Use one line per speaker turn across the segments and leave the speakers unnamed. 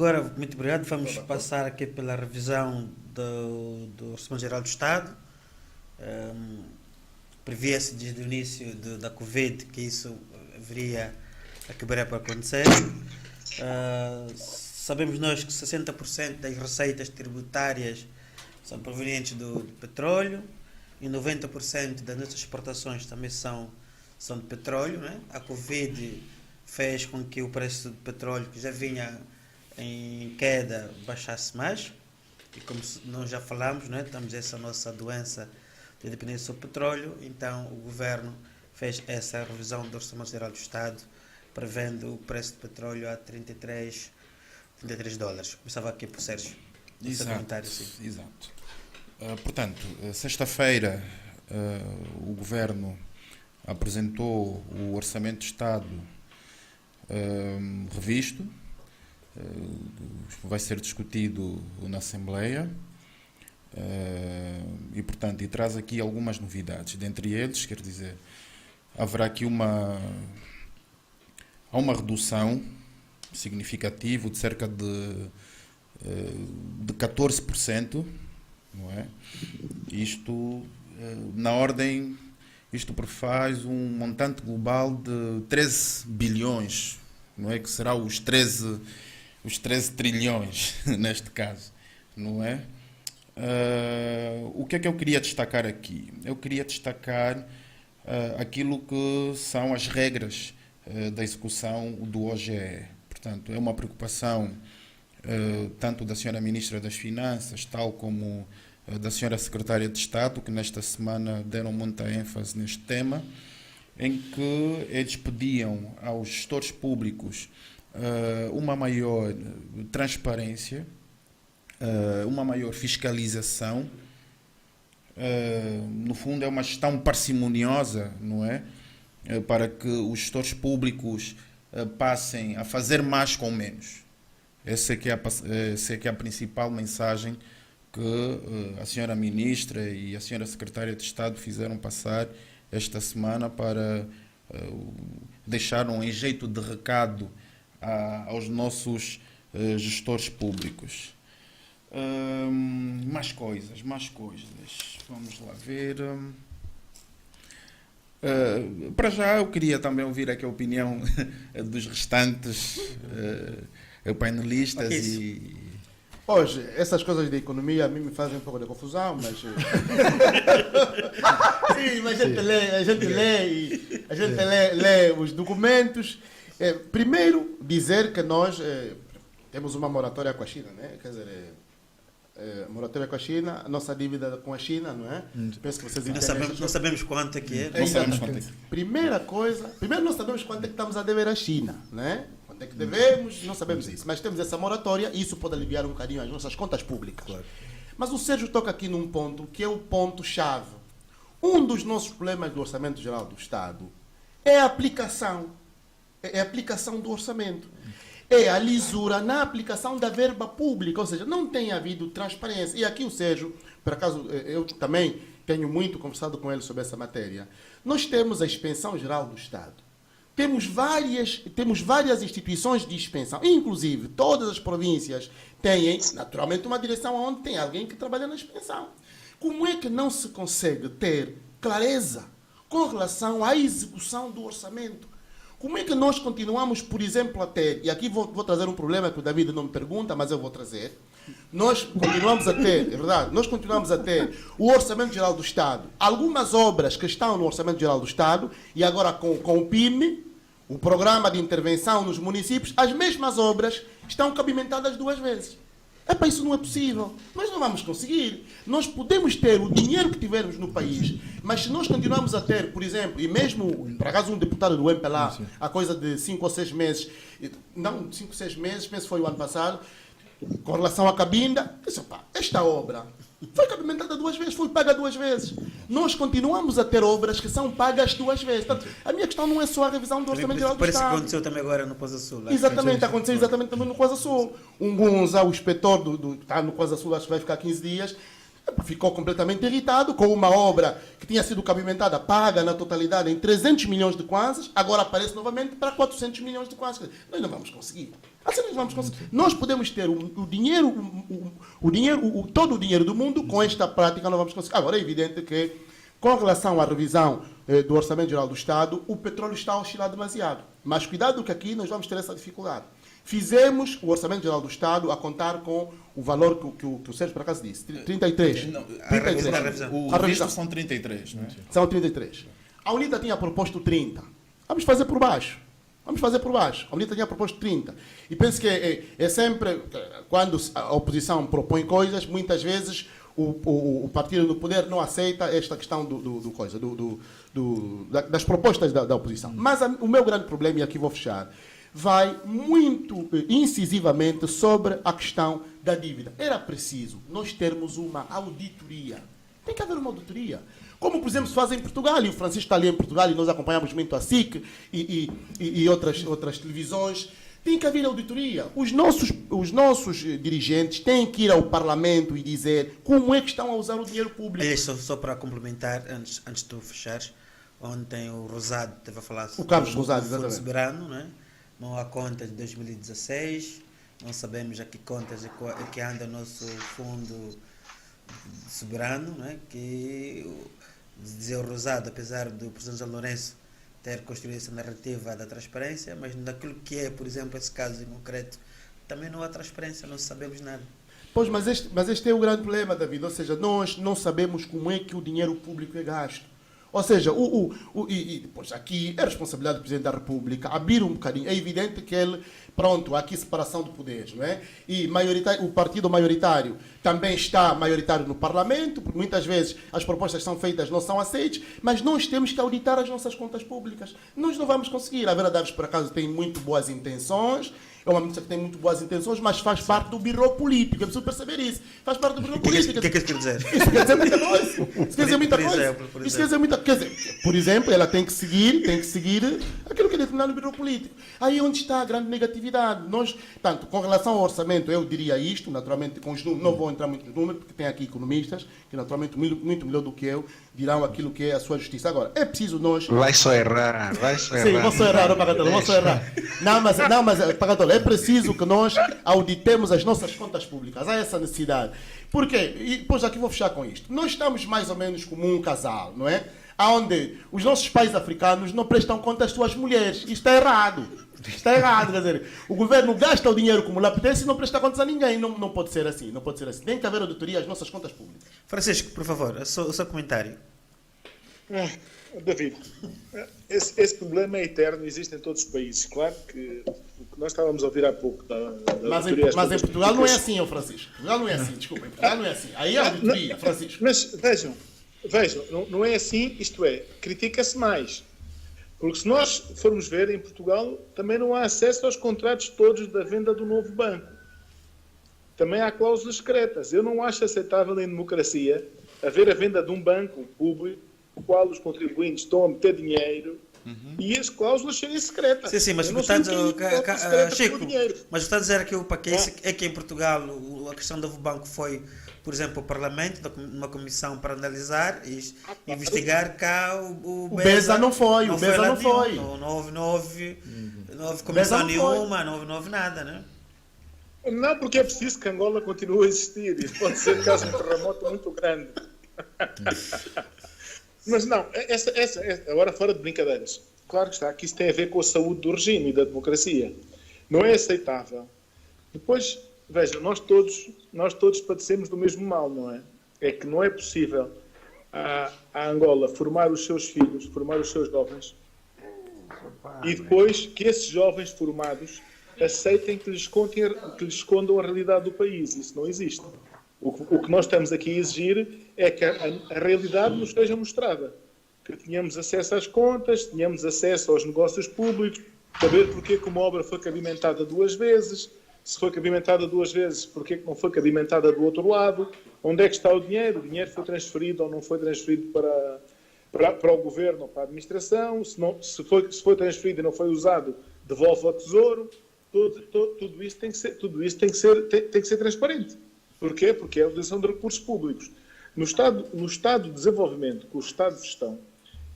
agora, muito obrigado. Vamos passar aqui pela revisão do Orçamento Geral do Estado. Previa-se desde o início da Covid que isso viria a quebrar para acontecer. Sabemos nós que 60% das receitas tributárias são provenientes do petróleo e 90% das nossas exportações também são de petróleo, né? A Covid fez com que o preço do petróleo, que já vinha em queda, baixasse mais. E como nós já falamos, né? Temos essa nossa doença de dependência do petróleo, então o governo fez essa revisão do Orçamento Geral do Estado, prevendo o preço do petróleo a 33 dólares. Começava aqui por Sérgio.
Exato. Portanto, sexta-feira o governo apresentou o Orçamento de Estado revisto, vai ser discutido na Assembleia e, portanto, traz aqui algumas novidades. Dentre eles, quer dizer, haverá aqui uma redução significativa de cerca de 14%, não é? Isto na ordem, isto prefaz um montante global de 13 bilhões, não é? Que será os 13 trilhões neste caso, não é? O que é que eu queria destacar aqui? Eu queria destacar aquilo que são as regras da execução do OGE. Portanto, é uma preocupação tanto da senhora Ministra das Finanças, tal como da senhora Secretária de Estado, que nesta semana deram muita ênfase neste tema, em que eles pediam aos gestores públicos uma maior transparência, uma maior fiscalização. No fundo, é uma gestão parcimoniosa, não é? Para que os gestores públicos passem a fazer mais com menos. Essa é que é a principal mensagem que a senhora Ministra e a senhora Secretária de Estado fizeram passar esta semana para deixaram em jeito de recado aos nossos gestores públicos. Mais coisas. Vamos lá ver. Para já eu queria também ouvir aqui a opinião dos restantes painelistas.
Hoje, essas coisas de economia a mim me fazem um pouco de confusão, mas... Sim, mas a gente lê os documentos. Primeiro, dizer que nós temos uma moratória com a China, né? Quer dizer, moratória com a China, a nossa dívida com a China, não é? Penso que vocês entendem.
Não sabemos quanto é que é.
Não sabemos quanto é que é.
Primeira coisa, primeiro não sabemos quanto é que estamos a dever à China, né? Quanto é que devemos, não sabemos isso. Mas temos essa moratória e isso pode aliviar um bocadinho as nossas contas públicas. Claro. Mas o Sérgio toca aqui num ponto que é o ponto-chave. Um dos nossos problemas do Orçamento Geral do Estado é a aplicação. É a aplicação do orçamento. É a lisura na aplicação da verba pública, ou seja, não tem havido transparência. E aqui o Sérgio, por acaso, eu também tenho muito conversado com ele sobre essa matéria. Nós temos a Inspeção Geral do Estado. Temos várias instituições de inspeção, inclusive todas as províncias têm, naturalmente, uma direção onde tem alguém que trabalha na inspeção. Como é que não se consegue ter clareza com relação à execução do orçamento? Como é que nós continuamos, por exemplo, a ter, e aqui vou trazer um problema que o David não me pergunta, mas eu vou trazer. Nós continuamos a ter, é verdade, nós continuamos a ter o Orçamento Geral do Estado, algumas obras que estão no Orçamento Geral do Estado, e agora com o PIME, o Programa de Intervenção nos Municípios, as mesmas obras estão cabimentadas 2 vezes. Epá, isso não é possível. Nós não vamos conseguir. Nós podemos ter o dinheiro que tivermos no país, mas se nós continuarmos a ter, por exemplo, e mesmo, por acaso, um deputado do MPLA, a coisa de 5 ou 6 meses, não, 5 ou 6 meses, penso que foi o ano passado, com relação à Cabinda, disse, opa, esta obra foi cabimentada 2 vezes, foi paga 2 vezes. Nós continuamos a ter obras que são pagas 2 vezes. Portanto, a minha questão não é só a revisão do Orçamento Geral do
Parece
Estado.
que aconteceu também agora no Coisa Sul.
Exatamente, aconteceu exatamente também no Coisa Sul. Um Gonza, o inspetor que está no Coisa Sul, acho que vai ficar 15 dias, ficou completamente irritado com uma obra que tinha sido cabimentada, paga na totalidade em 300 milhões de kwanzas, agora aparece novamente para 400 milhões de kwanzas. Nós não vamos conseguir. Assim nós vamos conseguir. Nós podemos ter o dinheiro, todo o dinheiro do mundo, com esta prática não vamos conseguir. Agora é evidente que, com relação à revisão do Orçamento Geral do Estado, o petróleo está a oscilar demasiado. Mas cuidado que aqui nós vamos ter essa dificuldade. Fizemos o Orçamento Geral do Estado a contar com o valor que o Sérgio por acaso disse, 33.
Não,
33.
o
A
revisto
revisão.
são 33, não é?
São 33. A UNITA tinha proposto 30. Vamos fazer por baixo. Vamos fazer por baixo. A UNITA tinha proposto 30. E penso que é sempre, quando a oposição propõe coisas, muitas vezes o partido do poder não aceita esta questão das propostas da oposição. Mas o meu grande problema, e aqui vou fechar, vai muito incisivamente sobre a questão da dívida. Era preciso nós termos uma auditoria. Tem que haver uma auditoria. Como, por exemplo, se faz em Portugal, e o Francisco está ali em Portugal, e nós acompanhamos muito a SIC e outras televisões. Tem que haver auditoria. Os nossos dirigentes têm que ir ao Parlamento e dizer como é que estão a usar o dinheiro público.
Só para complementar, antes de tu fechares, ontem o Rosado esteve a falar
O Carlos Rosado,
do Fundo
exatamente.
Soberano, né? Não há contas de 2016, não sabemos a que contas é que anda o nosso Fundo Soberano, né? Que, dizer o Rosado, apesar do Presidente João Lourenço ter construído essa narrativa da transparência, mas naquilo que é, por exemplo, esse caso em concreto, também não há transparência, não sabemos nada.
Pois, mas este é o grande problema, David. Ou seja, nós não sabemos como é que o dinheiro público é gasto. Ou seja, depois aqui é responsabilidade do Presidente da República abrir um bocadinho. É evidente que ele, pronto, há aqui separação de poderes, não é? E o partido maioritário também está maioritário no Parlamento, porque muitas vezes as propostas que são feitas não são aceitas, mas nós temos que auditar as nossas contas públicas. Nós não vamos conseguir. A Vera Daves, por acaso, tem muito boas intenções, é uma ministra que tem muito boas intenções, mas faz parte do birô político. É preciso perceber isso. Faz parte do birô político.
O que é que isso quer dizer?
Isso quer dizer muita coisa. Isso quer dizer muita
Por
coisa.
exemplo.
Isso quer dizer muita coisa. Por exemplo, ela tem que seguir aquilo que é determinado no birô político. Aí é onde está a grande negatividade. Nós, tanto com relação ao orçamento, eu diria isto, naturalmente, com os números, não vou entrar muito nos números, porque tem aqui economistas, que naturalmente muito melhor do que eu, dirão aquilo que é a sua justiça. Agora, é preciso nós...
Vai só errar.
Sim, vou só errar, Pagatolo, vou só errar. Não, mas Pagatolo, é preciso que nós auditemos as nossas contas públicas. Há essa necessidade. Por quê? E depois aqui vou fechar com isto. Nós estamos mais ou menos como um casal, não é? Onde os nossos pais africanos não prestam conta às suas mulheres. Isto está errado. Está errado, quer dizer, o governo gasta o dinheiro como lhe apetece e não presta contas a ninguém. Não pode ser assim, não pode ser assim. Tem que haver auditoria às nossas contas públicas.
Francisco, por favor, o seu comentário.
David, esse problema é eterno, existe em todos os países. Claro que o que nós estávamos a ouvir há pouco
mas em Portugal não é assim, ó Francisco. Portugal não é assim, desculpa. Em Portugal não é assim. Aí é auditoria, Francisco.
Mas vejam, não é assim, isto é, critica-se mais. Porque se nós formos ver, em Portugal também não há acesso aos contratos todos da venda do novo banco. Também há cláusulas secretas. Eu não acho aceitável em democracia haver a venda de um banco público no qual os contribuintes estão a meter dinheiro e as cláusulas serem secretas.
Sim, mas
Eu
o
não
que está a
sei
dizer,
o que é cláusula secreta
Chico,
pelo dinheiro.
mas está a dizer que é que em Portugal a questão do banco foi, por exemplo, o Parlamento, uma comissão para analisar e investigar cá o
BESA não foi, o BESA
lá
não foi.
Não houve comissão nenhuma, não houve nada, né?
Não, porque é preciso que Angola continue a existir. Isso pode ser caso de um terremoto muito grande. Mas não, agora fora de brincadeiras. Claro que está, que isso tem a ver com a saúde do regime e da democracia. Não é aceitável. Depois, veja, nós todos padecemos do mesmo mal, não é? É que não é possível a Angola formar os seus filhos, formar os seus jovens, e depois que esses jovens formados aceitem que lhes escondam a realidade do país. Isso não existe. O que nós estamos aqui a exigir é que a realidade nos seja mostrada. Que tenhamos acesso às contas, tenhamos acesso aos negócios públicos, saber porque que uma obra foi cabimentada 2 vezes, se foi cabimentada 2 vezes, porque que não foi cabimentada do outro lado, onde é que está o dinheiro foi transferido ou não foi transferido para o governo ou para a administração, se foi transferido e não foi usado, devolve ao Tesouro. Tudo isso tem que ser transparente. Porquê? Porque é a utilização de recursos públicos. No estado de desenvolvimento, com o estado de gestão,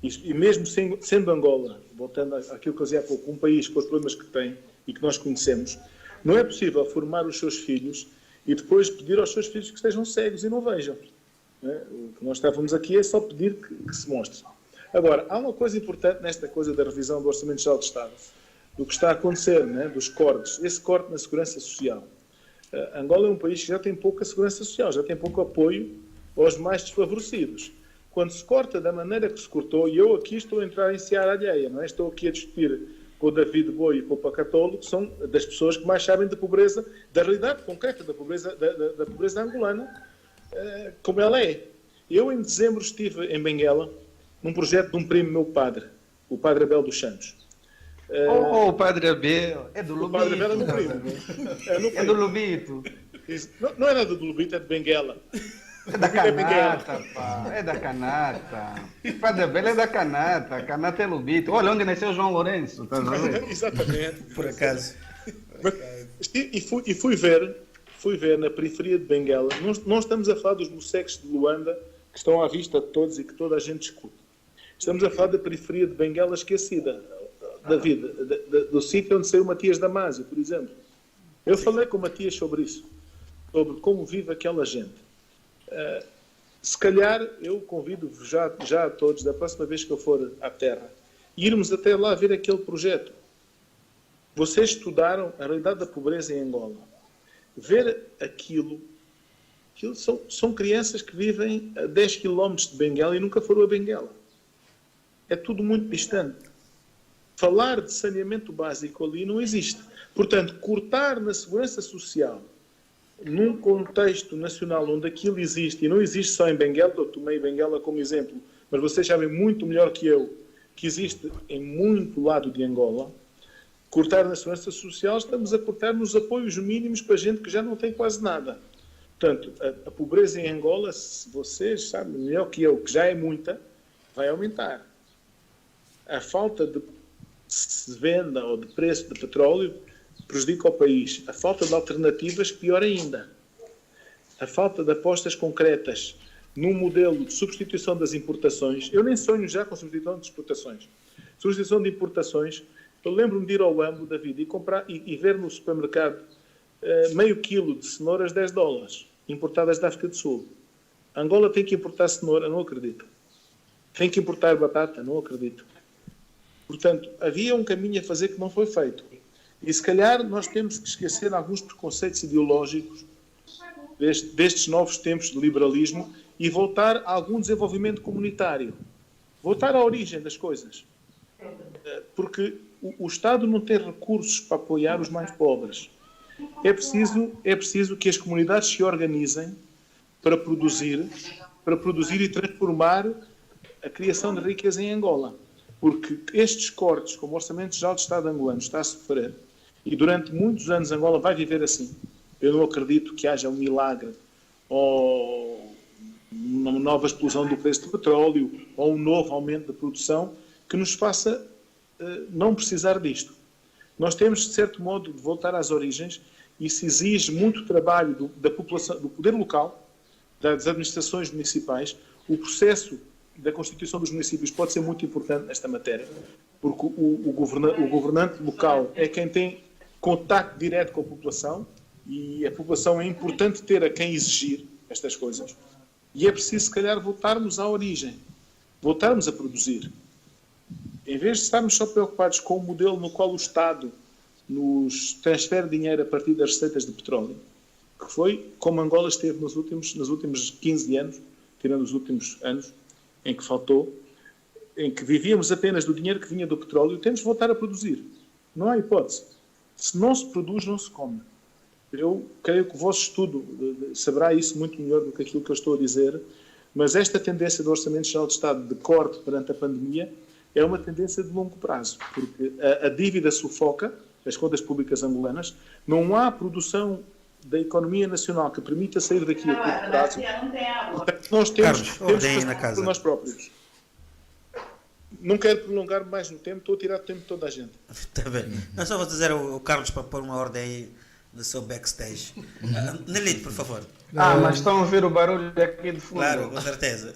e mesmo sendo Angola, voltando àquilo que eu dizia há pouco, um país com os problemas que tem e que nós conhecemos, Não é possível formar os seus filhos e depois pedir aos seus filhos que estejam cegos e não vejam. Não é? O que nós estávamos aqui é só pedir que se mostre. Agora, há uma coisa importante nesta coisa da revisão do Orçamento Geral do Estado, do que está a acontecer, né, dos cortes, esse corte na segurança social. Angola é um país que já tem pouca segurança social, já tem pouco apoio aos mais desfavorecidos. Quando se corta da maneira que se cortou, e eu aqui estou a entrar em seara alheia, não é? Estou aqui a discutir com o David Boi e com o Pacatolo, que são das pessoas que mais sabem da pobreza, da realidade concreta da pobreza angolana, como ela é. Eu, em dezembro, estive em Benguela, num projeto de um primo meu padre, o Padre Abel dos Santos.
O Padre Abel, é do Lubito.
O Padre Abel é meu primo.
É do Lubito.
Não é nada do Lubito, é de Benguela.
É da Canata, pá. É da Canata. O Padre Abel é da Canata. Canata é Lubito. Olha onde nasceu João Lourenço. Tá vendo?
Exatamente.
Por acaso.
E fui ver na periferia de Benguela. Não estamos a falar dos moceques de Luanda, que estão à vista de todos e que toda a gente escuta. Estamos a falar da periferia de Benguela esquecida, da vida, do sítio onde saiu Matias Damasio, por exemplo. Eu falei com o Matias sobre isso, sobre como vive aquela gente. Se calhar eu convido-vos já a todos, da próxima vez que eu for à Terra, irmos até lá ver aquele projeto. Vocês estudaram a realidade da pobreza em Angola. Ver aquilo são crianças que vivem a 10 km de Benguela e nunca foram a Benguela. É tudo muito distante. Falar de saneamento básico ali não existe. Portanto, cortar na segurança social, num contexto nacional onde aquilo existe, e não existe só em Benguela, eu tomei Benguela como exemplo, mas vocês sabem muito melhor que eu que existe em muito lado de Angola, cortar na segurança social, estamos a cortar nos apoios mínimos para gente que já não tem quase nada. Portanto, a pobreza em Angola, se vocês sabem melhor que eu, que já é muita, vai aumentar. A falta de venda ou de preço de petróleo prejudica o país. A falta de alternativas, pior ainda. A falta de apostas concretas num modelo de substituição das importações. Eu nem sonho já com substituição de exportações. Substituição de importações. Eu lembro-me de ir ao Ambo, David, e comprar e ver no supermercado meio quilo de cenouras, $10, importadas da África do Sul. Angola tem que importar cenoura, não acredito. Tem que importar batata, não acredito. Portanto, havia um caminho a fazer que não foi feito. E se calhar nós temos que esquecer alguns preconceitos ideológicos destes novos tempos de liberalismo e voltar a algum desenvolvimento comunitário. Voltar à origem das coisas. Porque o Estado não tem recursos para apoiar os mais pobres. É preciso que as comunidades se organizem para produzir e transformar a criação de riqueza em Angola. Porque estes cortes, como o Orçamento Geral do Estado angolano está a sofrer, e durante muitos anos Angola vai viver assim, eu não acredito que haja um milagre ou uma nova explosão do preço do petróleo ou um novo aumento da produção que nos faça não precisar disto. Nós temos, de certo modo, de voltar às origens. Isso exige muito trabalho da população, do poder local, das administrações municipais. O processo da constituição dos municípios pode ser muito importante nesta matéria, porque o governante local é quem tem contacto direto com a população e a população é importante ter a quem exigir estas coisas. E é preciso, se calhar, voltarmos à origem, voltarmos a produzir. Em vez de estarmos só preocupados com o modelo no qual o Estado nos transfere dinheiro a partir das receitas de petróleo, que foi como Angola esteve nos últimos 15 anos, tirando os últimos anos, em que faltou, em que vivíamos apenas do dinheiro que vinha do petróleo, temos de voltar a produzir. Não há hipótese. Se não se produz, não se come. Eu creio que o vosso estudo saberá isso muito melhor do que aquilo que eu estou a dizer, mas esta tendência do Orçamento Geral do Estado de corte perante a pandemia é uma tendência de longo prazo, porque a dívida sufoca as contas públicas angolanas, não há produção da economia nacional que permita sair daqui a curto prazo. Portanto, nós temos que fazer por nós próprios. Não quero prolongar mais no tempo, estou a tirar o tempo de toda a gente.
Está bem. Não, só vou dizer ao Carlos para pôr uma ordem aí no seu backstage. Nelito, por favor.
Mas estão a ver o barulho aqui de fundo.
Claro, com certeza.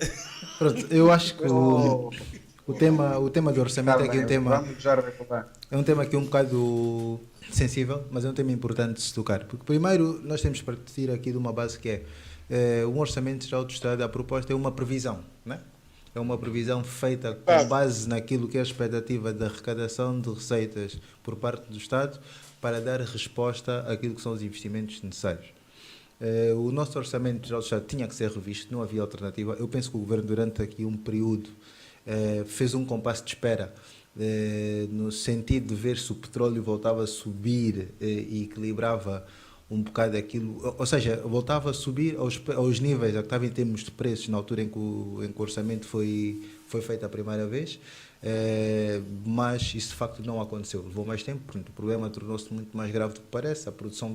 Pronto, eu acho que o o tema do orçamento
Tá
é aqui
bem,
um tema,
vamos já recuperar.
é um tema aqui um bocado sensível, mas é um tema importante de se tocar. Porque primeiro nós temos que partir aqui de uma base que é um orçamento geral do Estado, a proposta é uma previsão, né? É uma previsão feita com base naquilo que é a expectativa da arrecadação de receitas por parte do Estado para dar resposta àquilo que são os investimentos necessários. O nosso orçamento geral do Estado tinha que ser revisto, não havia alternativa. Eu penso que o Governo, durante aqui um período, fez um compasso de espera no sentido de ver se o petróleo voltava a subir e equilibrava um bocado aquilo, ou seja, voltava a subir aos níveis a que estava em termos de preços na altura em que o orçamento foi feito a primeira vez, mas isso de facto não aconteceu, levou mais tempo, porque o problema tornou-se muito mais grave do que parece, a produção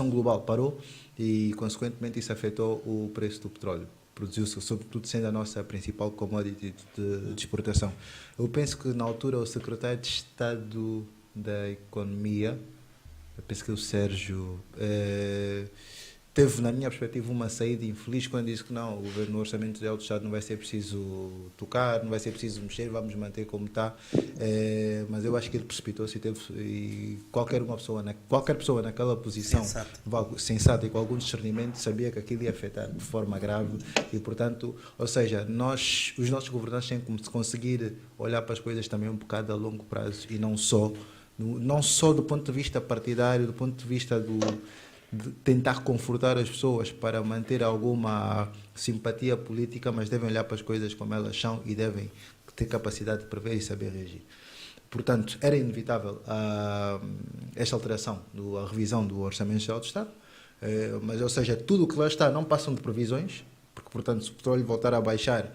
global parou e consequentemente isso afetou o preço do petróleo. Produziu-se, sobretudo sendo a nossa principal commodity de exportação. Eu penso que na altura o secretário de Estado da Economia, eu penso que o Sérgio teve, na minha perspectiva, uma saída infeliz quando disse que não, o governo, no orçamento geral do Estado não vai ser preciso tocar, não vai ser preciso mexer, vamos manter como está. Mas eu acho que ele precipitou-se e qualquer pessoa naquela posição sensata e com algum discernimento sabia que aquilo ia afetar de forma grave e, portanto, ou seja, os nossos governantes têm que conseguir olhar para as coisas também um bocado a longo prazo e não só do ponto de vista partidário, do ponto de vista de tentar confortar as pessoas para manter alguma simpatia política, mas devem olhar para as coisas como elas são e devem ter capacidade de prever e saber reagir. Portanto, era inevitável esta alteração, a revisão do Orçamento Geral do Estado, mas, ou seja, tudo o que lá está não passam de previsões, porque, portanto, se o petróleo voltar a baixar,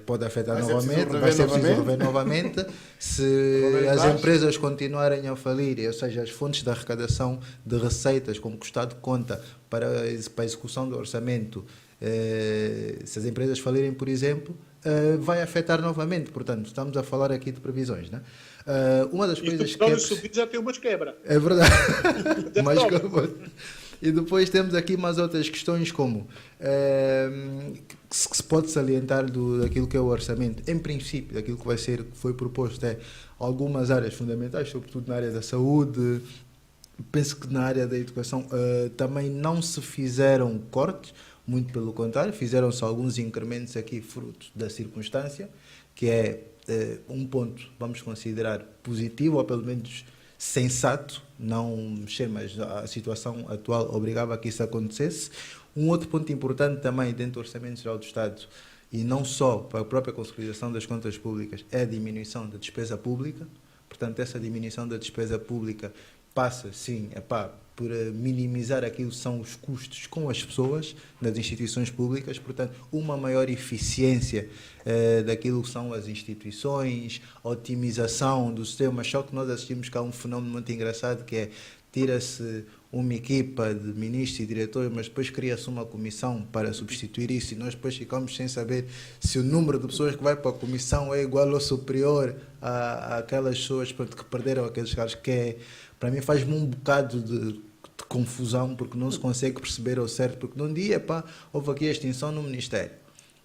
pode afetar novamente, vai ser preciso rever novamente. Se as empresas continuarem a falir, ou seja, as fontes de arrecadação de receitas, como que o Estado conta para a execução do orçamento, se as empresas falirem, por exemplo, vai afetar novamente. Portanto, estamos a falar aqui de previsões, né? Uma das coisas que
subir já tem umas quebra.
é verdade. Mas e depois temos aqui mais outras questões como que se pode salientar daquilo que é o orçamento. Em princípio, daquilo que foi proposto algumas áreas fundamentais, sobretudo na área da saúde. Penso que na área da educação também não se fizeram cortes, muito pelo contrário, fizeram-se alguns incrementos aqui fruto da circunstância, que é um ponto, vamos considerar positivo, ou pelo menos sensato, não mexer, mas a situação atual obrigava a que isso acontecesse. Um outro ponto importante também dentro do Orçamento Geral do Estado, e não só para a própria consolidação das contas públicas, é a diminuição da despesa pública. Portanto, essa diminuição da despesa pública passa, sim, por minimizar aquilo que são os custos com as pessoas nas instituições públicas, portanto, uma maior eficiência daquilo que são as instituições, otimização do sistema. Só que nós assistimos cá a um fenómeno muito engraçado, que é tira-se uma equipa de ministros e diretores, mas depois cria-se uma comissão para substituir isso e nós depois ficamos sem saber se o número de pessoas que vai para a comissão é igual ou superior àquelas pessoas que perderam aqueles cargos, que para mim faz-me um bocado de confusão, porque não se consegue perceber ao certo, porque num dia houve aqui a extinção no Ministério,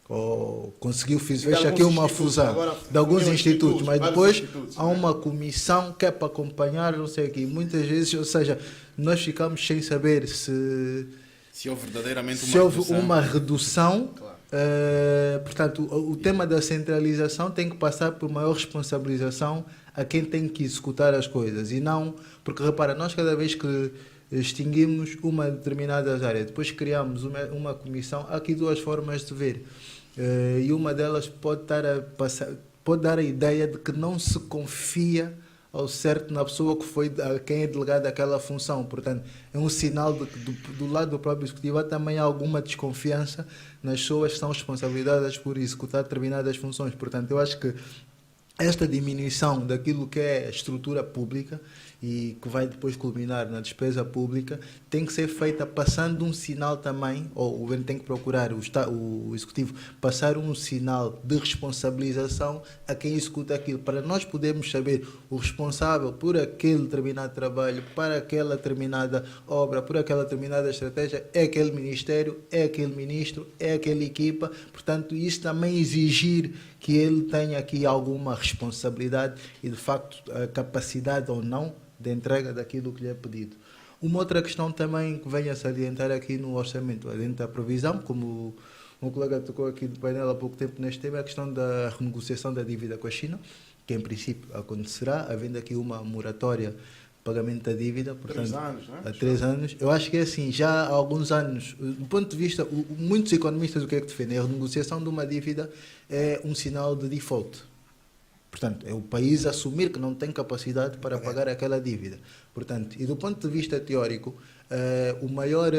ou fez aqui uma fusão de alguns institutos, mas depois há uma comissão que é para acompanhar, não sei o quê, muitas vezes, ou seja, nós ficamos sem saber se
houve verdadeiramente
uma redução. Portanto, o tema da centralização tem que passar por maior responsabilização a quem tem que executar as coisas, e não, porque repara, nós cada vez que extinguimos uma determinada área, depois criamos uma comissão, há aqui duas formas de ver, e uma delas pode dar a ideia de que não se confia ao certo na pessoa a quem é delegada aquela função. Portanto, é um sinal de que do lado do próprio executivo há também alguma desconfiança nas pessoas que são responsabilizadas por executar determinadas funções. Portanto, eu acho que esta diminuição daquilo que é a estrutura pública e que vai depois culminar na despesa pública, tem que ser feita passando um sinal também, ou o governo tem que procurar, o Executivo, passar um sinal de responsabilização a quem executa aquilo, para nós podermos saber o responsável por aquele determinado trabalho, para aquela determinada obra, por aquela determinada estratégia, é aquele ministério, é aquele ministro, é aquela equipa. Portanto, isso também exigir que ele tenha aqui alguma responsabilidade e, de facto, a capacidade ou não de entrega daquilo que lhe é pedido. Uma outra questão também que venho a salientar aqui no orçamento, dentro da previsão, como um colega tocou aqui do painel há pouco tempo neste tema, é a questão da renegociação da dívida com a China, que em princípio acontecerá, havendo aqui uma moratória pagamento da dívida, portanto,
3 anos, né?
há 3 anos. Eu acho que é assim, já há alguns anos, do ponto de vista, muitos economistas o que é que defendem? A renegociação de uma dívida é um sinal de default. Portanto, é o país assumir que não tem capacidade para pagar aquela dívida. Portanto, e do ponto de vista teórico, o maior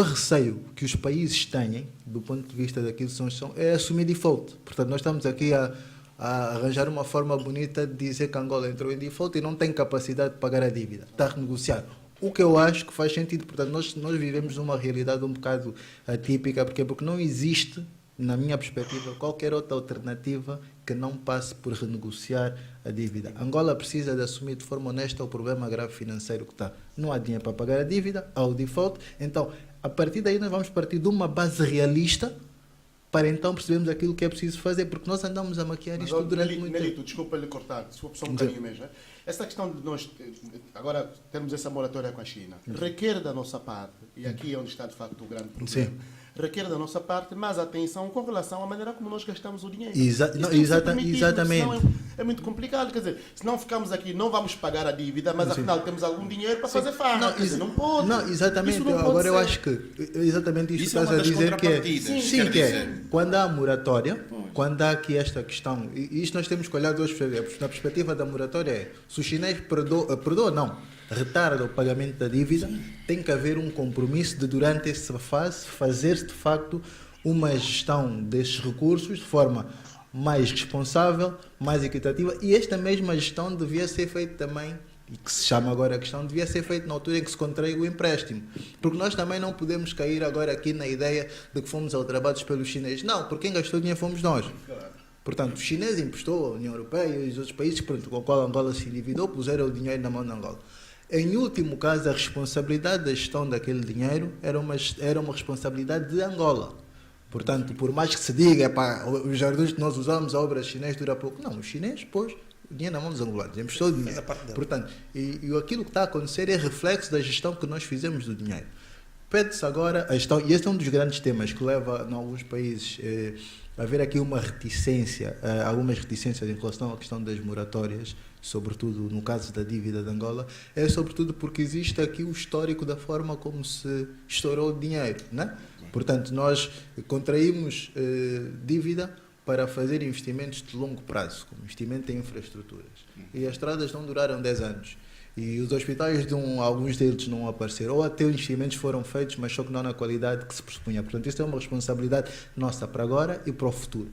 receio que os países têm, do ponto de vista daquilo que são, é assumir default. Portanto, nós estamos aqui a arranjar uma forma bonita de dizer que Angola entrou em default e não tem capacidade de pagar a dívida. Está a renegociar. O que eu acho que faz sentido. Portanto, nós vivemos numa realidade um bocado atípica, porque não existe, na minha perspectiva, qualquer outra alternativa que não passe por renegociar a dívida. Angola precisa de assumir de forma honesta o problema grave financeiro que está. Não há dinheiro para pagar a dívida, há o default. Então, a partir daí nós vamos partir de uma base realista para então percebermos aquilo que é preciso fazer, porque nós andamos a maquiar isto durante muito tempo.
Nelito, desculpa lhe cortar, se for só um bocadinho mesmo. Né? Essa questão de nós, agora, termos essa moratória com a China, requer da nossa parte, e aqui é onde está de facto o grande problema,
Sim.
requer da nossa parte mais atenção com relação à maneira como nós gastamos o dinheiro.
Exatamente.
Senão é muito complicado, quer dizer, se não ficamos aqui, não vamos pagar a dívida, mas afinal temos algum dinheiro para fazer farra. Não pode.
Não, exatamente.
Isso não pode
Agora eu
ser.
acho que exatamente isto
Isso é
estás
uma
a
das
dizer que é.
contrapartidas,
Sim,
quer
que é.
dizer.
Quando há moratória, quando há aqui esta questão, e isto nós temos que olhar duas perspectivas. Na perspectiva da moratória é, se o chinês perdoa não, retarda o pagamento da dívida, tem que haver um compromisso de, durante essa fase, fazer-se de facto uma gestão destes recursos de forma mais responsável, mais equitativa, e esta mesma gestão devia ser feita também, e que se chama agora a questão, devia ser feita na altura em que se contraiu o empréstimo. Porque nós também não podemos cair agora aqui na ideia de que fomos aldrabados pelos chineses. Não, porque quem gastou dinheiro fomos nós. Portanto, o chinês emprestou a União Europeia e os outros países com o qual Angola se endividou, puseram o dinheiro na mão de Angola. Em último caso, a responsabilidade da gestão daquele dinheiro era uma responsabilidade de Angola. Portanto, por mais que se diga, os jardins que nós usamos, a obra chinesa dura pouco. Não, o chinês pôs o dinheiro na mão dos angolanos, emprestou o dinheiro. Portanto, e aquilo que está a acontecer é reflexo da gestão que nós fizemos do dinheiro. Pede-se agora a gestão, e este é um dos grandes temas que leva, em alguns países, a haver aqui uma reticência, algumas reticências em relação à questão das moratórias, sobretudo no caso da dívida de Angola, é sobretudo porque existe aqui o histórico da forma como se estourou o dinheiro, né? Portanto, nós contraímos dívida para fazer investimentos de longo prazo, como investimento em infraestruturas. E as estradas não duraram 10 anos. E os hospitais, alguns deles não apareceram. Ou até os investimentos foram feitos, mas só que não na qualidade que se pressupunha. Portanto, isso é uma responsabilidade nossa para agora e para o futuro.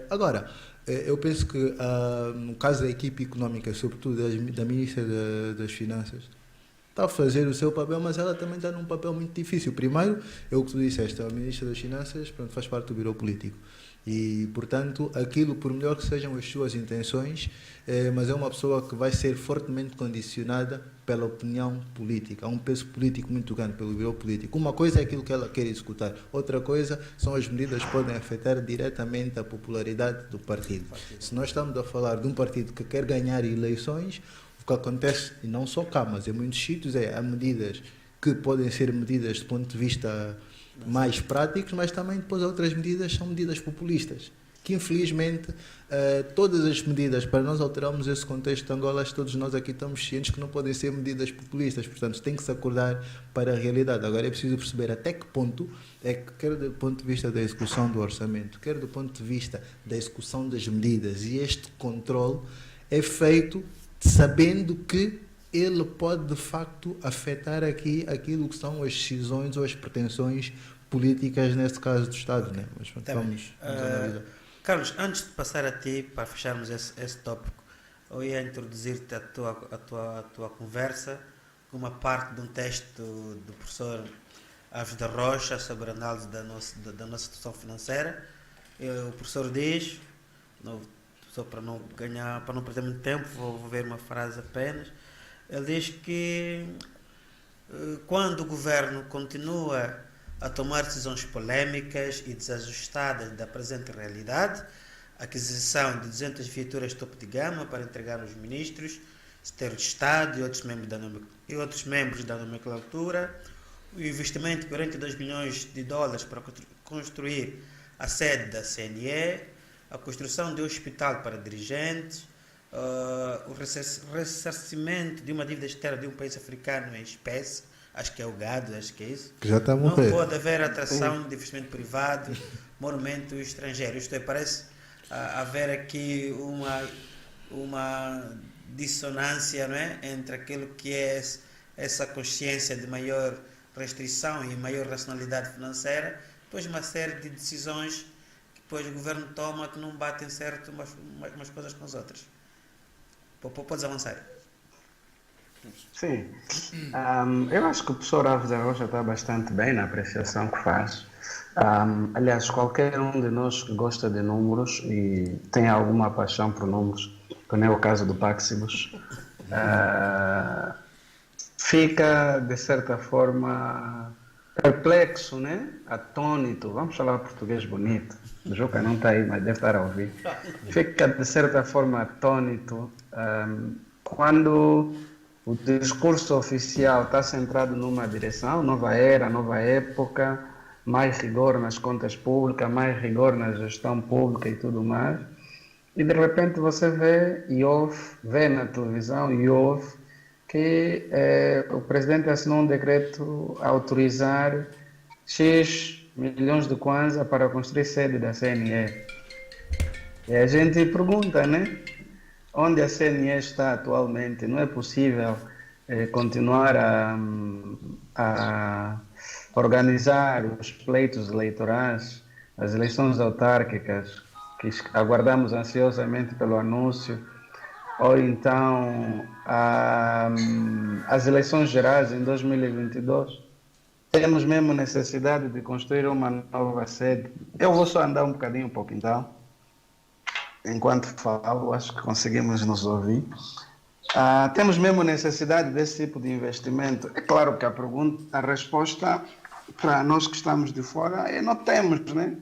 Agora, eu penso que no caso da equipe económica, sobretudo da Ministra das Finanças, está a fazer o seu papel, mas ela também está num papel muito difícil. Primeiro, é o que tu disseste, a Ministra das Finanças faz parte do Biro Político. E, portanto, aquilo, por melhor que sejam as suas intenções, mas é uma pessoa que vai ser fortemente condicionada pela opinião política. Há um peso político muito grande pelo Biro Político. Uma coisa é aquilo que ela quer executar, outra coisa são as medidas que podem afetar diretamente a popularidade do partido. Se nós estamos a falar de um partido que quer ganhar eleições, o que acontece, e não só cá, mas em muitos sítios, há medidas que podem ser medidas do ponto de vista mais práticos, mas também depois outras medidas são medidas populistas, que infelizmente todas as medidas, para nós alterarmos esse contexto de Angola, todos nós aqui estamos cientes que não podem ser medidas populistas, portanto tem que se acordar para a realidade. Agora é preciso perceber até que ponto é que, quer do ponto de vista da execução do orçamento, quer do ponto de vista da execução das medidas, e este controle é feito sabendo que ele pode de facto afetar aqui aquilo que são as decisões ou as pretensões políticas, neste caso do Estado, né? Mas vamos analisar.
Carlos, antes de passar a ti para fecharmos esse tópico, eu ia introduzir-te a tua conversa com uma parte de um texto do professor Alves da Rocha sobre a análise da nossa situação financeira. O professor diz, só para não perder muito tempo, vou ver uma frase apenas. Ele diz que quando o governo continua a tomar decisões polémicas e desajustadas da presente realidade, a aquisição de 200 viaturas topo de gama para entregar aos ministros, secretários de Estado e outros membros da nomenclatura, o investimento de 42 milhões de dólares para construir a sede da CNE, a construção de um hospital para dirigentes, o ressarcimento de uma dívida externa de um país africano em espécie, acho que é o gado, acho que é isso.
Que já está a
Não
morrer.
pode haver atração de investimento privado, monumento estrangeiro. Isto é, parece haver aqui uma dissonância, não é? Entre aquilo que é essa consciência de maior restrição e maior racionalidade financeira, depois uma série de decisões que depois o governo toma que não batem certo umas coisas com as outras. Podes avançar.
Sim. Eu acho que o professor Alves da Rocha está bastante bem na apreciação que faz. Aliás, qualquer um de nós que gosta de números e tem alguma paixão por números, que não é o caso do Páximos, fica, de certa forma, perplexo, né? Atônito. Vamos falar português bonito. O Juca não está aí, mas deve estar a ouvir. Fica, de certa forma, atônito quando o discurso oficial está centrado numa direção, nova era, nova época, mais rigor nas contas públicas, mais rigor na gestão pública e tudo mais. E de repente você vê na televisão e ouve que o presidente assinou um decreto a autorizar X milhões de kwanza para construir sede da CNE. E a gente pergunta, né? Onde a CNE está atualmente? Não é possível continuar a organizar os pleitos eleitorais, as eleições autárquicas, que aguardamos ansiosamente pelo anúncio, ou então as eleições gerais em 2022. Temos mesmo necessidade de construir uma nova sede. Eu vou só andar um bocadinho, então. Enquanto falo, acho que conseguimos nos ouvir. Temos mesmo necessidade desse tipo de investimento. É claro que a resposta para nós que estamos de fora é não temos, né?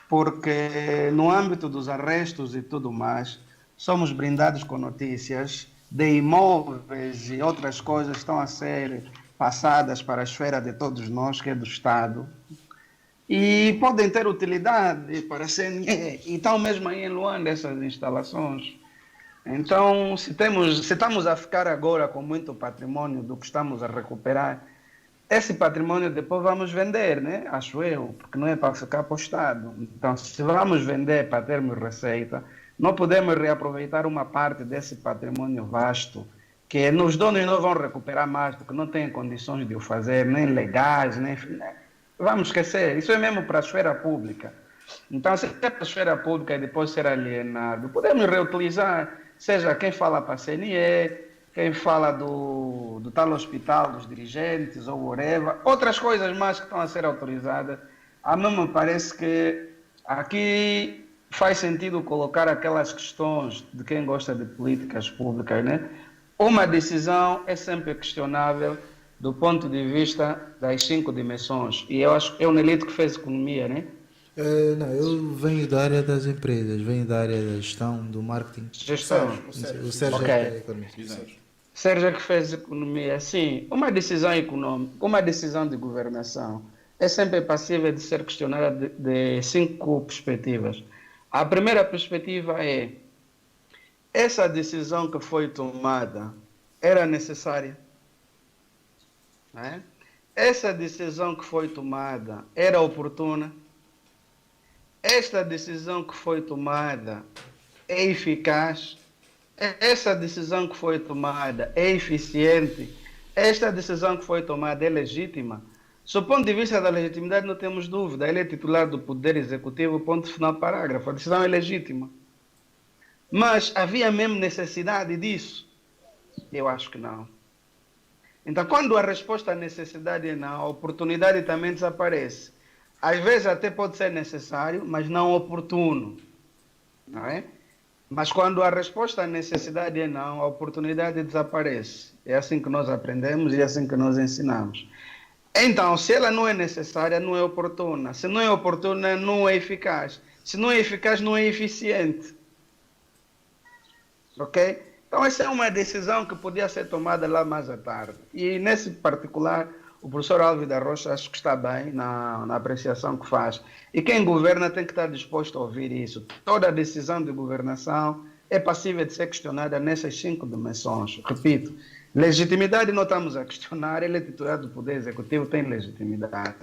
Porque no âmbito dos arrestos e tudo mais, somos brindados com notícias de imóveis e outras coisas que estão a ser passadas para a esfera de todos nós, que é do Estado, e podem ter utilidade para a CNE, e estão mesmo aí em Luanda essas instalações. Então, se estamos a ficar agora com muito patrimônio do que estamos a recuperar, esse patrimônio depois vamos vender, né? Acho eu, porque não é para ficar postado. Então, se vamos vender para termos receita, não podemos reaproveitar uma parte desse patrimônio vasto, que os donos não vão recuperar mais, porque não têm condições de o fazer, nem legais, nem... Vamos esquecer, isso é mesmo para a esfera pública. Então, se é para a esfera pública e depois ser alienado, podemos reutilizar, seja quem fala para a CNE, quem fala do tal hospital dos dirigentes ou whatever, outras coisas mais que estão a ser autorizadas. A mim me parece que aqui faz sentido colocar aquelas questões de quem gosta de políticas públicas, né? Uma decisão é sempre questionável do ponto de vista das 5 dimensões. E eu acho que é o Nelito que fez economia, né?
Não, eu venho da área das empresas, venho da área da gestão, do marketing.
Gestão.
O Sérgio
Ok.
é economista.
Sérgio que fez economia. Sim, uma decisão econômica, uma decisão de governação é sempre passível de ser questionada de 5 perspectivas. A primeira perspectiva é: essa decisão que foi tomada era necessária? Né? Essa decisão que foi tomada era oportuna? Esta decisão que foi tomada é eficaz? Essa decisão que foi tomada é eficiente? Esta decisão que foi tomada é legítima? Do ponto de vista da legitimidade, não temos dúvida. Ele é titular do Poder Executivo, ponto final, parágrafo. A decisão é legítima. Mas havia mesmo necessidade disso? Eu acho que não. Então, quando a resposta à necessidade é não, a oportunidade também desaparece. Às vezes até pode ser necessário, mas não oportuno. Não é? Mas quando a resposta à necessidade é não, a oportunidade desaparece. É assim que nós aprendemos e é assim que nós ensinamos. Então, se ela não é necessária, não é oportuna. Se não é oportuna, não é eficaz. Se não é eficaz, não é eficiente. Ok? Então, essa é uma decisão que podia ser tomada lá mais à tarde. E, nesse particular, o professor Alves da Rocha acho que está bem na apreciação que faz. E quem governa tem que estar disposto a ouvir isso. Toda decisão de governação é passível de ser questionada nessas 5 dimensões. Repito, legitimidade não estamos a questionar, ele é titular do Poder Executivo, tem legitimidade.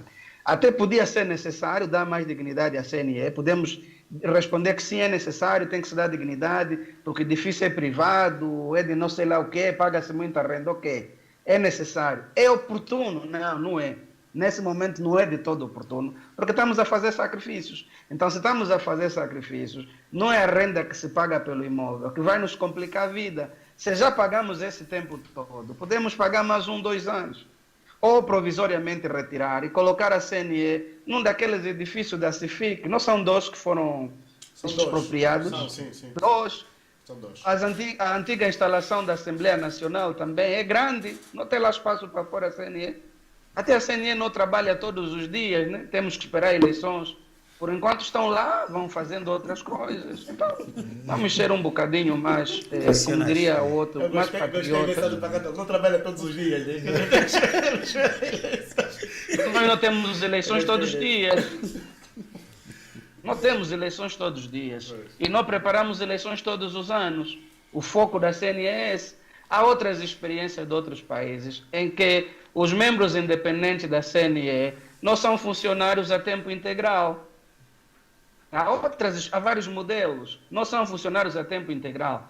Até podia ser necessário dar mais dignidade à CNE, podemos responder que sim, é necessário, tem que se dar dignidade, porque edifício é privado, é de não sei lá o quê, paga-se muita renda, ok. É necessário. É oportuno? Não, não é. Nesse momento não é de todo oportuno, porque estamos a fazer sacrifícios. Então, se estamos a fazer sacrifícios, não é a renda que se paga pelo imóvel, que vai nos complicar a vida. Se já pagamos esse tempo todo, podemos pagar mais 1, 2 anos. Ou provisoriamente retirar e colocar a CNE num daqueles edifícios da CIFIC. Não são 2 que foram expropriados?
Sim, sim.
2.
São 2.
A antiga instalação da Assembleia Nacional também é grande, não tem lá espaço para pôr a CNE. Até a CNE não trabalha todos os dias, né? Temos que esperar eleições. Por enquanto estão lá, vão fazendo outras coisas. Então, vamos ser um bocadinho mais, como diria o outro, mais patriota.
Não trabalha todos os dias. Né?
Nós não temos eleições todos os dias. Não temos eleições todos os dias. E não preparamos eleições todos os anos. O foco da CNE é esse. Há outras experiências de outros países em que os membros independentes da CNE não são funcionários a tempo integral. Há vários modelos. Não são funcionários a tempo integral.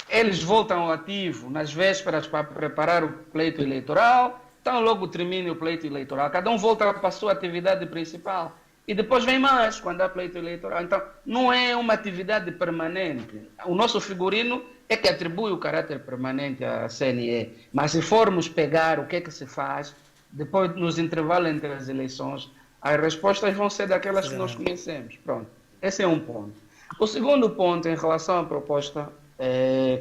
Eles voltam ao ativo nas vésperas para preparar o pleito eleitoral. Então logo termina o pleito eleitoral. Cada um volta para a sua atividade principal. E depois vem mais quando há pleito eleitoral. Então, não é uma atividade permanente. O nosso figurino é que atribui o caráter permanente à CNE. Mas se formos pegar o que é que se faz, depois, nos intervalos entre as eleições, as respostas vão ser daquelas que nós conhecemos. Pronto. Esse é um ponto. O segundo ponto, em relação à proposta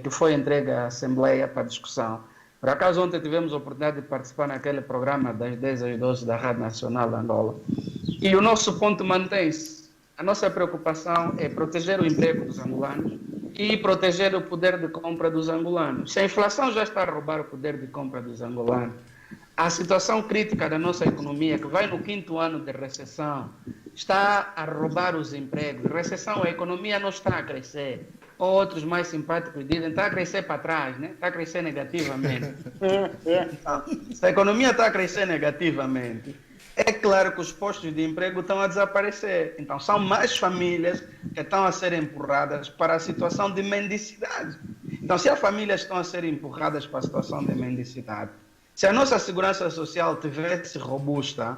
que foi entregue à Assembleia para discussão. Por acaso, ontem tivemos a oportunidade de participar naquele programa das 10 às 12 da Rádio Nacional de Angola. E o nosso ponto mantém-se. A nossa preocupação é proteger o emprego dos angolanos e proteger o poder de compra dos angolanos. Se a inflação já está a roubar o poder de compra dos angolanos, a situação crítica da nossa economia, que vai no 5º ano de recessão, está a roubar os empregos. Recessão, a economia não está a crescer. Ou outros mais simpáticos dizem, está a crescer para trás, né? Está a crescer negativamente. Se a economia está a crescer negativamente, é claro que os postos de emprego estão a desaparecer. Então, são mais famílias que estão a ser empurradas para a situação de mendicidade. Então, se as famílias estão a ser empurradas para a situação de mendicidade, se a nossa segurança social tivesse robusta,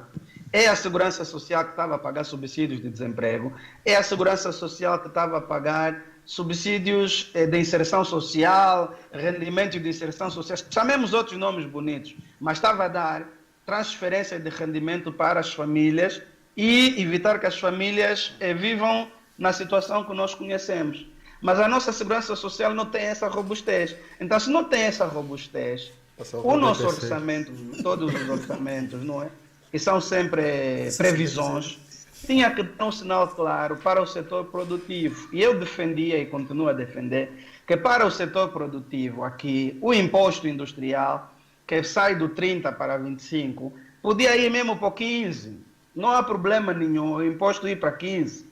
é a segurança social que estava a pagar subsídios de desemprego, é a segurança social que estava a pagar subsídios de inserção social, rendimento de inserção social, chamemos outros nomes bonitos, mas estava a dar transferência de rendimento para as famílias e evitar que as famílias vivam na situação que nós conhecemos. Mas a nossa segurança social não tem essa robustez. Então, se não tem essa robustez, o nosso orçamento, todos os orçamentos, não é? Que são sempre previsões, tinha que ter um sinal claro para o setor produtivo. E eu defendia e continuo a defender que para o setor produtivo aqui, o imposto industrial, que sai do 30 para 25, podia ir mesmo para 15. Não há problema nenhum o imposto ir para 15.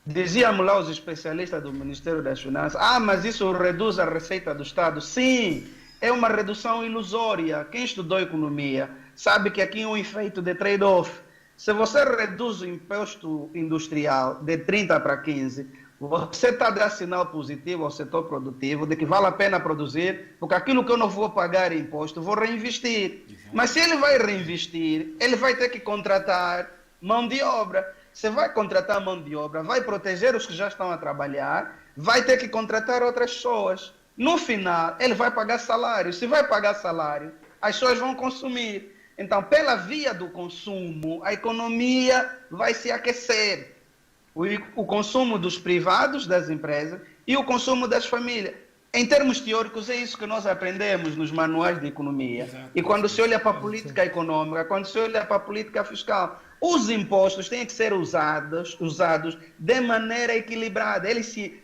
Diziam lá os especialistas do Ministério das Finanças, mas isso reduz a receita do Estado. Sim, é uma redução ilusória. Quem estudou economia sabe que aqui é um efeito de trade-off. Se você reduz o imposto industrial de 30 para 15, você está a dar sinal positivo ao setor produtivo de que vale a pena produzir, porque aquilo que eu não vou pagar imposto, vou reinvestir. Mas se ele vai reinvestir, ele vai ter que contratar mão de obra. Você vai contratar mão de obra, vai proteger os que já estão a trabalhar, vai ter que contratar outras pessoas. No final, ele vai pagar salário. Se vai pagar salário, as pessoas vão consumir. Então, pela via do consumo, a economia vai se aquecer. O consumo dos privados, das empresas, e o consumo das famílias. Em termos teóricos, é isso que nós aprendemos nos manuais de economia. Exato. E quando se olha para a política econômica, quando se olha para a política fiscal, os impostos têm que ser usados de maneira equilibrada. Eles se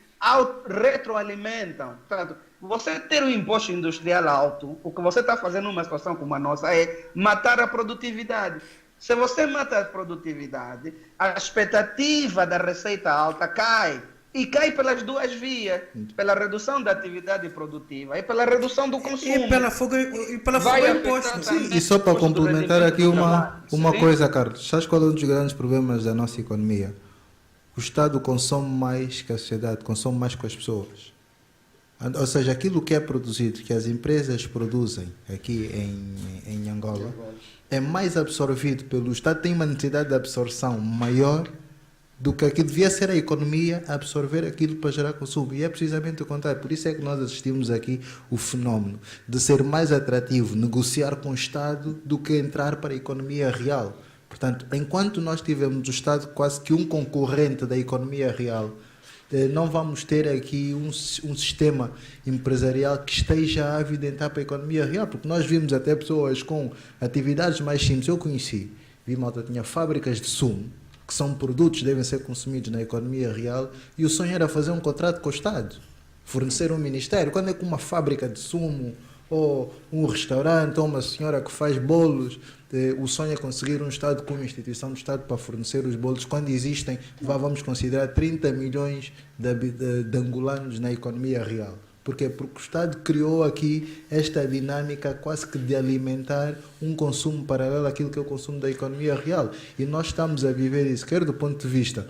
retroalimentam. Portanto, você ter um imposto industrial alto, o que você está fazendo numa situação como a nossa é matar a produtividade. Se você mata a produtividade, a expectativa da receita alta cai. E cai pelas duas vias, pela redução da atividade produtiva e pela redução do consumo.
E pela fuga imposto.
E só para complementar aqui uma coisa, Carlos. Sabes qual é um dos grandes problemas da nossa economia? O Estado consome mais que a sociedade, consome mais que as pessoas. Ou seja, aquilo que é produzido, que as empresas produzem aqui em Angola, é mais absorvido pelo Estado, tem uma necessidade de absorção maior do que aquilo devia ser a economia a absorver aquilo para gerar consumo. E é precisamente o contrário. Por isso é que nós assistimos aqui o fenómeno de ser mais atrativo negociar com o Estado do que entrar para a economia real. Portanto, enquanto nós tivermos o Estado quase que um concorrente da economia real, não vamos ter aqui um sistema empresarial que esteja a avidentar para a economia real, porque nós vimos até pessoas com atividades mais simples. Eu conheci, vi malta, tinha fábricas de sumo, que são produtos que devem ser consumidos na economia real, e o sonho era fazer um contrato com o Estado, fornecer um ministério. Quando é com uma fábrica de sumo, ou um restaurante, ou uma senhora que faz bolos, o sonho é conseguir um Estado como instituição do Estado para fornecer os bolos. Quando existem, vamos considerar 30 milhões de angolanos na economia real. Porquê? Porque o Estado criou aqui esta dinâmica quase que de alimentar um consumo paralelo àquilo que é o consumo da economia real. E nós estamos a viver isso, quer do ponto de vista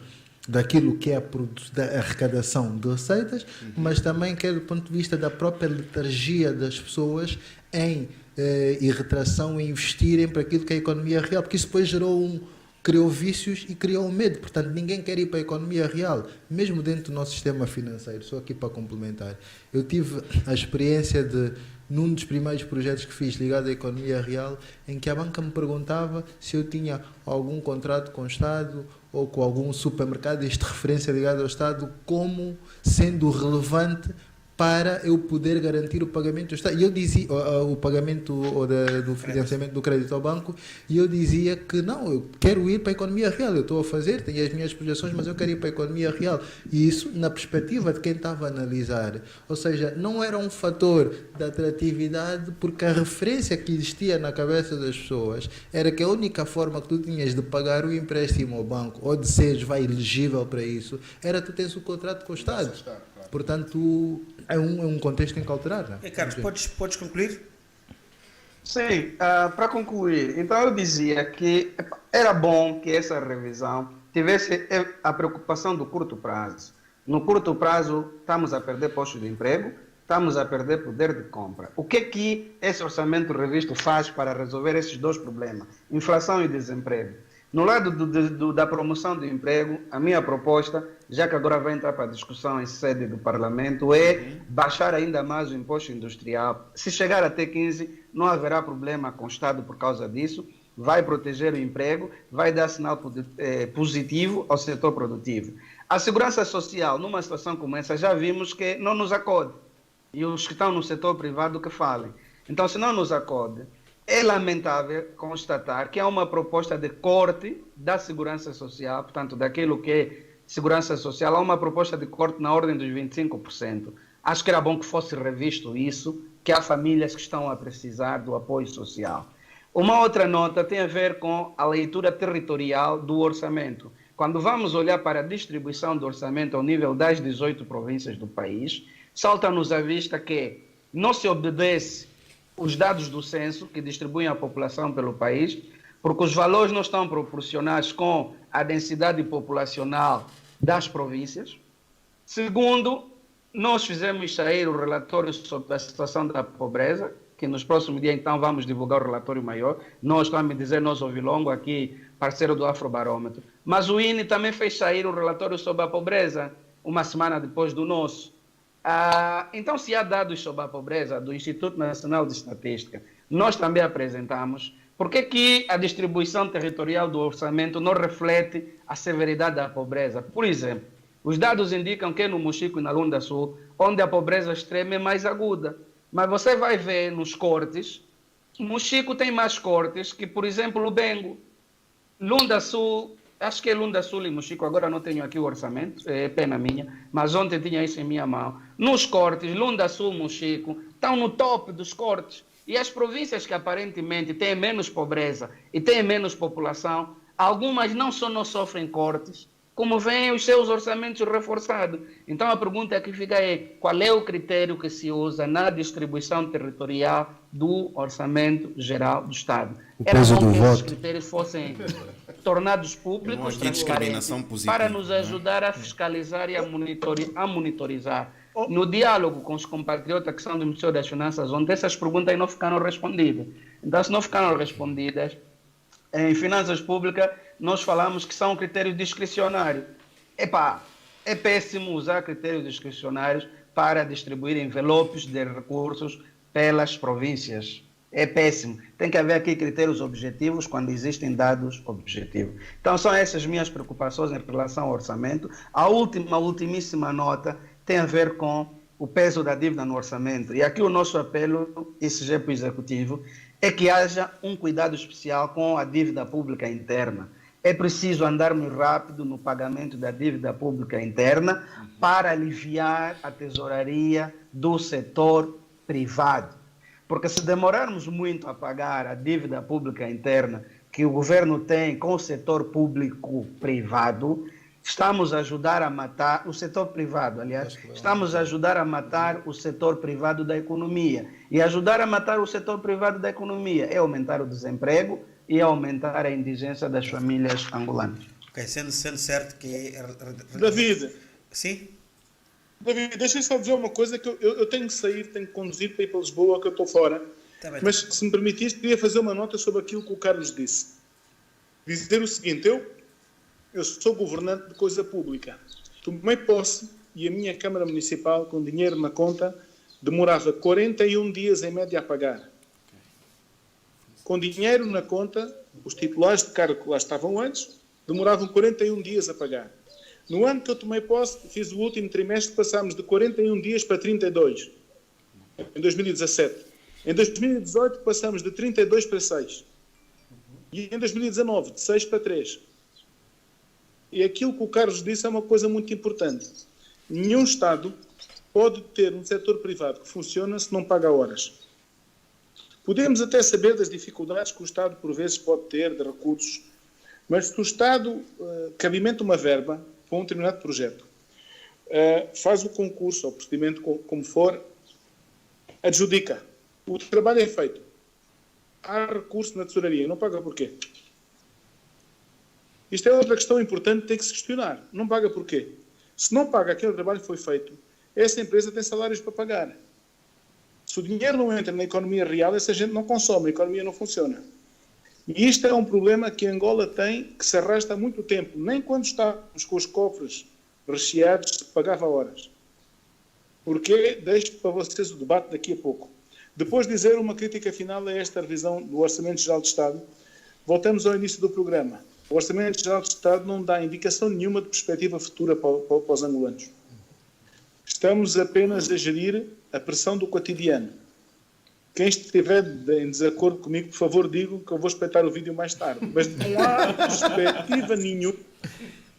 daquilo que é da arrecadação de receitas, mas também quer do ponto de vista da própria letargia das pessoas em irritação, em investirem para aquilo que é a economia real, porque isso depois criou vícios e criou medo. Portanto, ninguém quer ir para a economia real, mesmo dentro do nosso sistema financeiro. Só aqui para complementar, eu tive a experiência num dos primeiros projetos que fiz ligado à economia real, em que a banca me perguntava se eu tinha algum contrato com o Estado ou com algum supermercado, de referência ligado ao Estado, como sendo relevante para eu poder garantir o pagamento do Estado. E eu dizia, o pagamento do financiamento do crédito ao banco, e eu dizia que não, eu quero ir para a economia real, eu estou a fazer, tenho as minhas projeções, mas eu quero ir para a economia real. E isso na perspectiva de quem estava a analisar. Ou seja, não era um fator de atratividade, porque a referência que existia na cabeça das pessoas era que a única forma que tu tinhas de pagar o empréstimo ao banco, ou de seres elegível para isso, era tu tens o contrato com o Estado. Portanto, é um contexto em que alterar. Não?
Carlos, podes concluir?
Sim, para concluir, então eu dizia que era bom que essa revisão tivesse a preocupação do curto prazo. No curto prazo, estamos a perder postos de emprego, estamos a perder poder de compra. O que esse orçamento revisto faz para resolver esses dois problemas? Inflação e desemprego. No lado da promoção do emprego, a minha proposta, já que agora vai entrar para a discussão em sede do Parlamento, é baixar ainda mais o imposto industrial. Se chegar até 15%, não haverá problema com o Estado por causa disso. Vai proteger o emprego, vai dar sinal positivo ao setor produtivo. A segurança social, numa situação como essa, já vimos que não nos acode. E os que estão no setor privado que falem. Então, se não nos acode, é lamentável constatar que há uma proposta de corte da segurança social, portanto, daquilo que é segurança social, há uma proposta de corte na ordem dos 25%. Acho que era bom que fosse revisto isso, que há famílias que estão a precisar do apoio social. Uma outra nota tem a ver com a leitura territorial do orçamento. Quando vamos olhar para a distribuição do orçamento ao nível das 18 províncias do país, salta-nos à vista que não se obedece os dados do censo que distribuem a população pelo país, porque os valores não estão proporcionais com a densidade populacional das províncias. Segundo, nós fizemos sair o relatório sobre a situação da pobreza, que nos próximos dias, então, vamos divulgar o relatório maior. Nós, estamos a dizer, nós, Ouvilongo, aqui, parceiro do Afrobarômetro. Mas o INE também fez sair o relatório sobre a pobreza, uma semana depois do nosso. Então, se há dados sobre a pobreza do Instituto Nacional de Estatística, nós também apresentamos. Por que a distribuição territorial do orçamento não reflete a severidade da pobreza? Por exemplo, os dados indicam que no Mochico e na Lunda Sul, onde a pobreza extrema é mais aguda. Mas você vai ver nos cortes, Mochico tem mais cortes que, por exemplo, o Bengo. Lunda Sul, acho que é Lunda Sul e Mochico, agora não tenho aqui o orçamento, é pena minha, mas ontem tinha isso em minha mão. Nos cortes, Lunda Sul e Mochico estão no top dos cortes. E as províncias que aparentemente têm menos pobreza e têm menos população, algumas não só não sofrem cortes, como vêm os seus orçamentos reforçados. Então a pergunta que fica é, qual é o critério que se usa na distribuição territorial do orçamento geral do Estado? Era bom que esses critérios fossem tornados públicos, transparentes, para nos ajudar a fiscalizar e a monitorizar. No diálogo com os compatriotas que são do Ministério das Finanças, onde essas perguntas não ficaram respondidas. Então, se não ficaram respondidas, em finanças públicas, nós falamos que são critérios discricionários. É péssimo usar critérios discricionários para distribuir envelopes de recursos pelas províncias. É péssimo. Tem que haver aqui critérios objetivos quando existem dados objetivos. Então, são essas minhas preocupações em relação ao orçamento. A ultimíssima nota tem a ver com o peso da dívida no orçamento. E aqui o nosso apelo, esse já para o Executivo, é que haja um cuidado especial com a dívida pública interna. É preciso andarmos rápido no pagamento da dívida pública interna para aliviar a tesouraria do setor privado. Porque se demorarmos muito a pagar a dívida pública interna que o governo tem com o setor público-privado, estamos a ajudar a matar o setor privado, aliás, estamos a ajudar a matar o setor privado da economia. E ajudar a matar o setor privado da economia é aumentar o desemprego e aumentar a indigência das famílias angolanas.
Ok, sendo certo que...
David.
Sim?
David, deixa-me só dizer uma coisa, que eu tenho que sair, tenho que conduzir para ir para Lisboa, que eu estou fora.
Tá bem.
Mas, se me permitiste, queria fazer uma nota sobre aquilo que o Carlos disse. Dizer o seguinte, eu sou governante de coisa pública. Tomei posse e a minha Câmara Municipal, com dinheiro na conta, demorava 41 dias em média a pagar. Com dinheiro na conta, os titulares de cargo que lá estavam antes, demoravam 41 dias a pagar. No ano que eu tomei posse, fiz o último trimestre, passámos de 41 dias para 32, em 2017. Em 2018, passamos de 32 para 6. E em 2019, de 6 para 3. E aquilo que o Carlos disse é uma coisa muito importante. Nenhum Estado pode ter um setor privado que funciona se não paga horas. Podemos até saber das dificuldades que o Estado, por vezes, pode ter de recursos, mas se o Estado cabimenta uma verba para um determinado projeto, faz o concurso ou o procedimento como for, adjudica. O trabalho é feito. Há recurso na tesouraria. Não paga porquê? Isto é outra questão importante que tem que se questionar. Não paga porquê? Se não paga aquele trabalho que foi feito, essa empresa tem salários para pagar. Se o dinheiro não entra na economia real, essa gente não consome, a economia não funciona. E isto é um problema que Angola tem, que se arrasta há muito tempo. Nem quando estávamos com os cofres recheados se pagava horas. Porque deixo para vocês o debate daqui a pouco. Depois de dizer uma crítica final a esta revisão do Orçamento Geral do Estado, voltamos ao início do programa. O Orçamento Geral do Estado não dá indicação nenhuma de perspectiva futura para os angolanos. Estamos apenas a gerir a pressão do cotidiano. Quem estiver em desacordo comigo, por favor, digo que eu vou espreitar o vídeo mais tarde. Mas não há perspectiva nenhuma.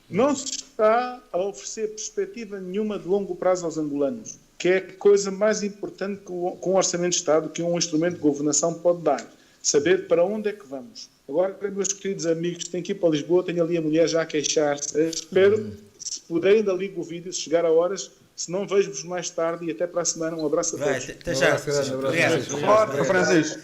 Não se está a oferecer perspectiva nenhuma de longo prazo aos angolanos, que é a coisa mais importante que um Orçamento de Estado, que um instrumento de governação pode dar. Saber para onde é que vamos. Agora, meus queridos amigos, tenho que ir para Lisboa, tenho ali a mulher já a queixar-se. Espero, se puderem, ainda ligo o vídeo, se chegar a horas. Se não, vejo-vos mais tarde e até para a semana. Um abraço a todos.
Até já.
Um abraço.
Obrigado.
Francisco.